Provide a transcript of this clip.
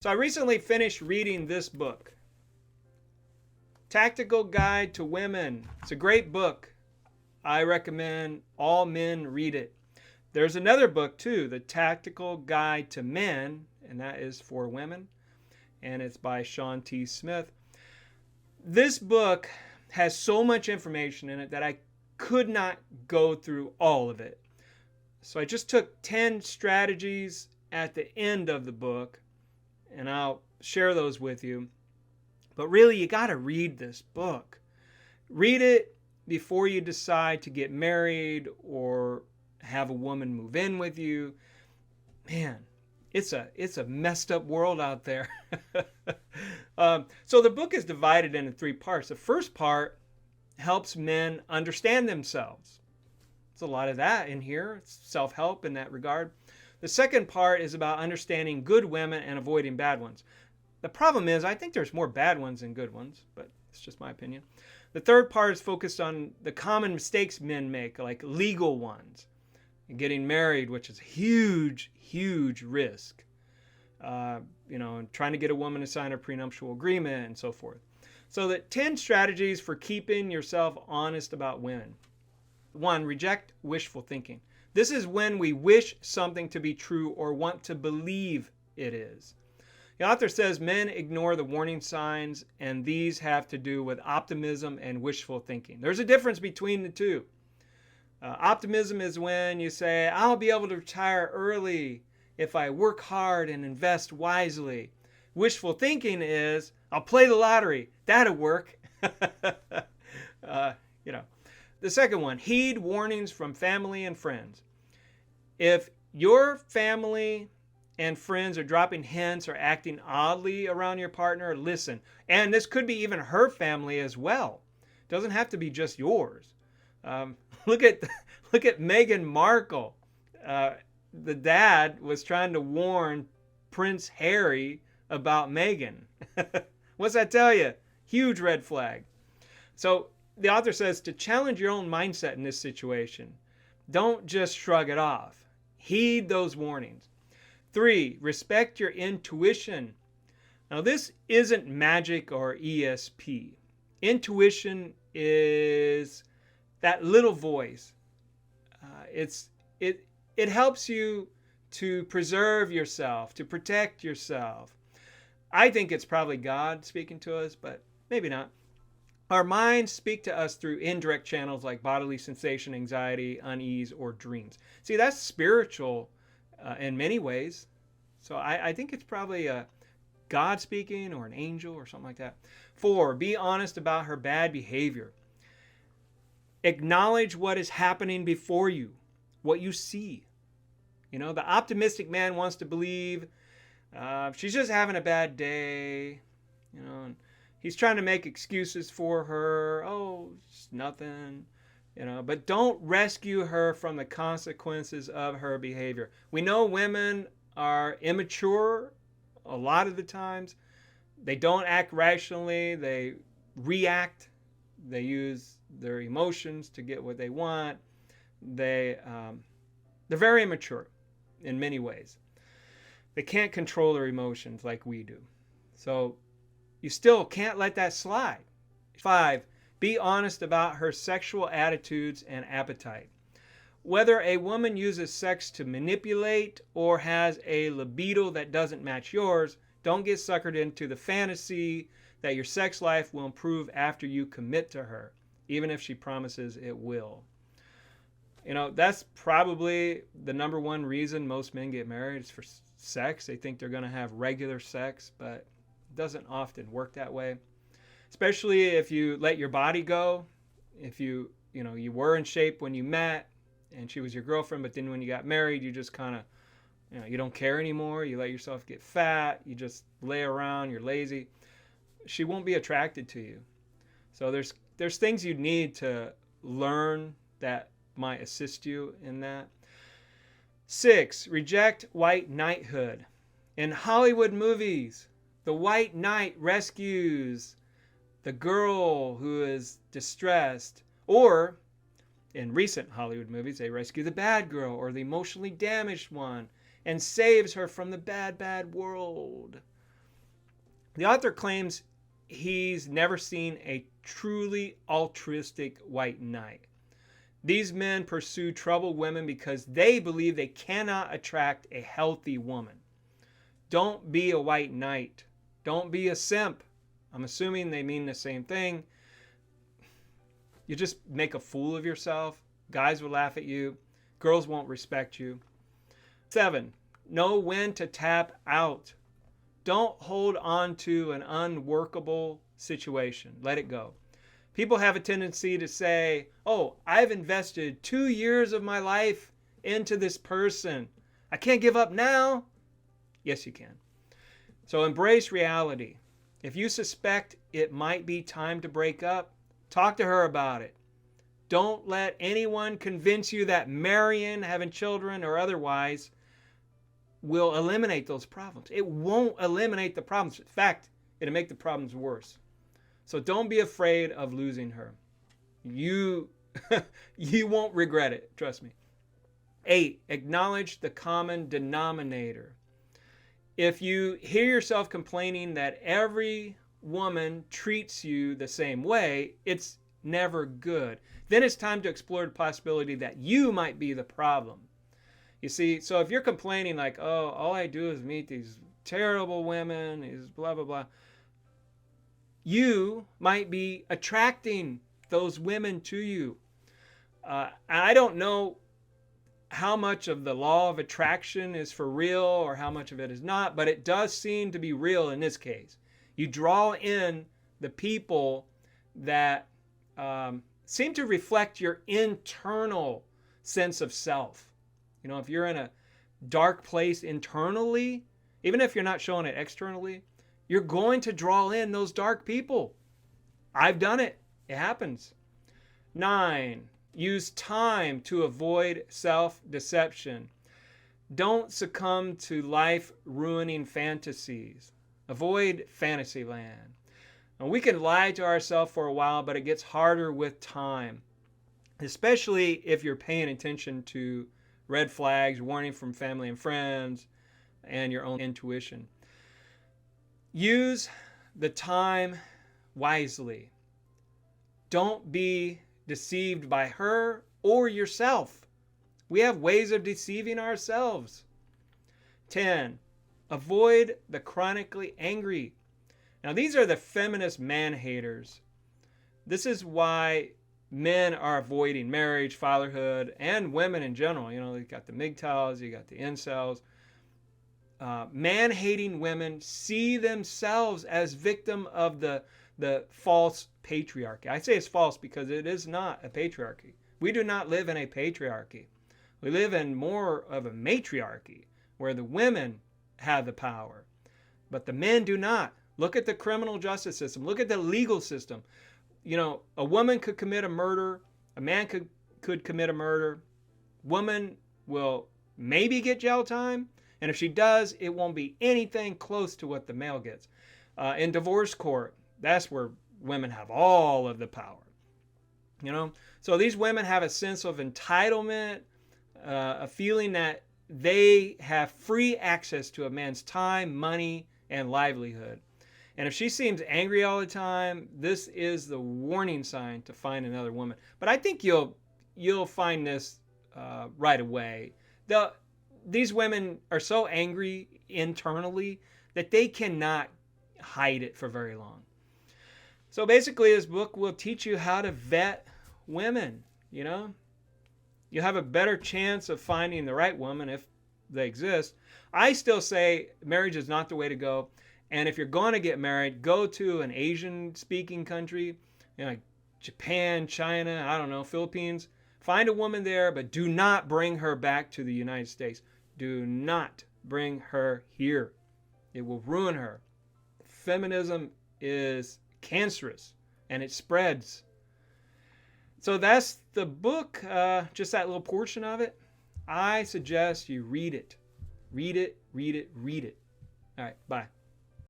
So I recently finished reading this book, Tactical Guide to Women. It's a great book. I recommend all men read it. There's another book too, The Tactical Guide to Men, and that is for women, and it's by Shawn Smith. This book has so much information in it that I could not go through all of it. So I just took 10 strategies at the end of the book, and I'll share those with you. But really, you got to read this book. Read it before you decide to get married or have a woman move in with you. Man, it's a messed up world out there. So the book is divided into 3 parts. The first part helps men understand themselves. There's a lot of that in here. It's self-help in that regard. The second part is about understanding good women and avoiding bad ones. The problem is, I think there's more bad ones than good ones, but it's just my opinion. The third part is focused on the common mistakes men make, like legal ones. Getting married, which is a huge, huge risk. And trying to get a woman to sign a prenuptial agreement and so forth. So the 10 strategies for keeping yourself honest about women. 1, reject wishful thinking. This is when we wish something to be true or want to believe it is. The author says men ignore the warning signs, and these have to do with optimism and wishful thinking. There's a difference between the two. Optimism is when you say, I'll be able to retire early if I work hard and invest wisely. Wishful thinking is, I'll play the lottery. That'll work. The second one, heed warnings from family and friends. If your family and friends are dropping hints or acting oddly around your partner, listen. And this could be even her family as well. It doesn't have to be just yours. Look at Meghan Markle. The dad was trying to warn Prince Harry about Meghan. What's that tell you? Huge red flag. So the author says to challenge your own mindset in this situation. Don't just shrug it off. Heed those warnings. 3, respect your intuition. Now this isn't magic or ESP. Intuition is that little voice. It helps you to preserve yourself, to protect yourself. I think it's probably God speaking to us, but maybe not. Our minds speak to us through indirect channels like bodily sensation, anxiety, unease, or dreams. See, that's spiritual in many ways. So I think it's probably God speaking or an angel or something like that. 4, be honest about her bad behavior. Acknowledge what is happening before you, what you see. The optimistic man wants to believe she's just having a bad day, and he's trying to make excuses for her. Oh, it's nothing, but don't rescue her from the consequences of her behavior. We know women are immature a lot of the times. They don't act rationally. They react. They use their emotions to get what they want. They're very immature in many ways. They can't control their emotions like we do. So you still can't let that slide. 5, be honest about her sexual attitudes and appetite. Whether a woman uses sex to manipulate or has a libido that doesn't match yours, don't get suckered into the fantasy that your sex life will improve after you commit to her, even if she promises it will. That's probably the number one reason most men get married is for sex. They think they're going to have regular sex, but it doesn't often work that way. Especially if you let your body go. If you were in shape when you met and she was your girlfriend, but then when you got married, you just kind of, you don't care anymore. You let yourself get fat. You just lay around. You're lazy. She won't be attracted to you. So there's things you need to learn that might assist you in that. 6, reject white knighthood. In Hollywood movies, the white knight rescues the girl who is distressed, or in recent Hollywood movies, they rescue the bad girl or the emotionally damaged one and saves her from the bad, bad world. The author claims he's never seen a truly altruistic white knight. These men pursue troubled women because they believe they cannot attract a healthy woman. Don't be a white knight. Don't be a simp. I'm assuming they mean the same thing. You just make a fool of yourself. Guys will laugh at you. Girls won't respect you. 7, know when to tap out. Don't hold on to an unworkable situation. Let it go. People have a tendency to say, oh, I've invested 2 years of my life into this person. I can't give up now. Yes, you can. So embrace reality. If you suspect it might be time to break up, talk to her about it. Don't let anyone convince you that marrying, having children, or otherwise will eliminate those problems. It won't eliminate the problems. In fact, it'll make the problems worse. So don't be afraid of losing her. You won't regret it, trust me. 8, acknowledge the common denominator. If you hear yourself complaining that every woman treats you the same way, it's never good. Then it's time to explore the possibility that you might be the problem. You see, so if you're complaining like, oh, all I do is meet these terrible women, these blah, blah, blah, you might be attracting those women to you. I don't know how much of the law of attraction is for real or how much of it is not, but it does seem to be real in this case. You draw in the people that seem to reflect your internal sense of self. You know, if you're in a dark place internally, even if you're not showing it externally, you're going to draw in those dark people. I've done it. It happens. 9, use time to avoid self-deception. Don't succumb to life-ruining fantasies. Avoid fantasy land. And we can lie to ourselves for a while, but it gets harder with time, especially if you're paying attention to red flags, warning from family and friends, and your own intuition. Use the time wisely. Don't be deceived by her or yourself. We have ways of deceiving ourselves. 10, avoid the chronically angry. Now, these are the feminist man-haters. This is why men are avoiding marriage, fatherhood, and women in general. You know, you got the MGTOWs, you got the incels. Man-hating women see themselves as victim of the false patriarchy. I say it's false because it is not a patriarchy. We do not live in a patriarchy. We live in more of a matriarchy where the women have the power, but the men do not. Look at the criminal justice system. Look at the legal system. You know, a woman could commit a murder. A man could commit a murder. Woman will maybe get jail time. And if she does, it won't be anything close to what the male gets. In divorce court, that's where women have all of the power. You know, so these women have a sense of entitlement, a feeling that they have free access to a man's time, money, and livelihood. And if she seems angry all the time, this is the warning sign to find another woman. But I think you'll find this right away. These women are so angry internally that they cannot hide it for very long. So basically, this book will teach you how to vet women. You know, you'll have a better chance of finding the right woman if they exist. I still say marriage is not the way to go. And if you're going to get married, go to an Asian-speaking country, you know, like Japan, China, I don't know, Philippines. Find a woman there, but do not bring her back to the United States. Do not bring her here. It will ruin her. Feminism is cancerous, and it spreads. So that's the book, just that little portion of it. I suggest you read it. Read it, read it, read it. All right, bye.